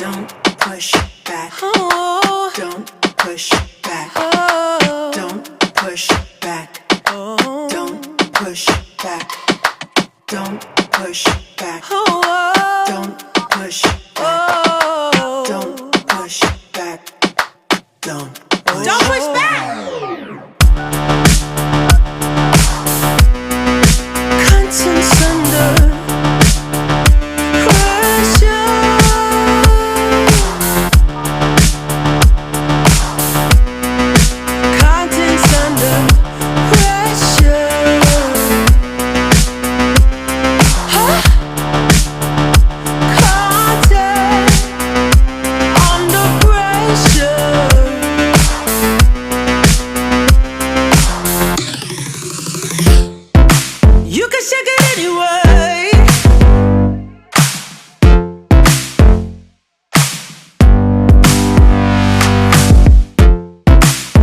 Don't push back. Oh, Don't push back. oh, Don't push back. oh, Don't push back. Don't push back. oh, Don't push back. oh. Don't push back. Don't push Don't push back. Contents under pressure. Contents under pressure. Huh? Content under pressure. You can shake it anyway.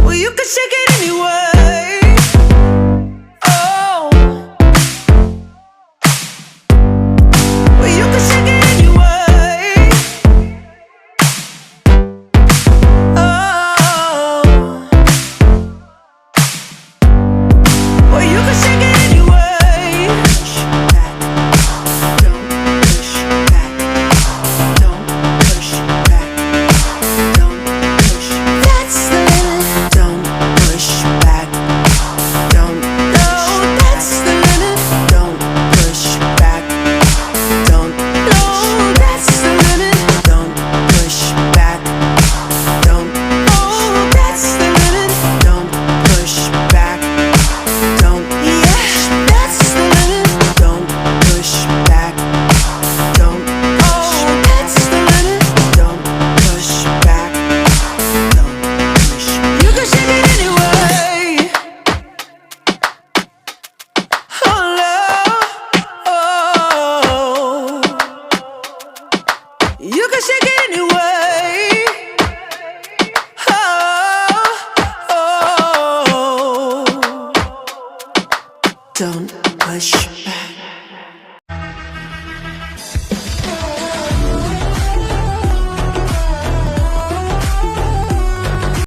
Well, you can shake it anyway. Oh. Well, you can shake it anyway. Oh. Well, you can shake it anyway. back. Don't push back. Don't push back. Don't push. That's the limit. Don't push back. Don't No, that's the limit. don't push back. Don't No, that's the limit. don't push back. Don't Oh, that's the limit. don't push back. Don't Yeah, that's the limit. don't push back. Don't Oh, that's the limit. don't push back. Don't push. You can shake it anyway. Oh, love. Oh. You can shake it anyway. Oh, oh. Don't push back.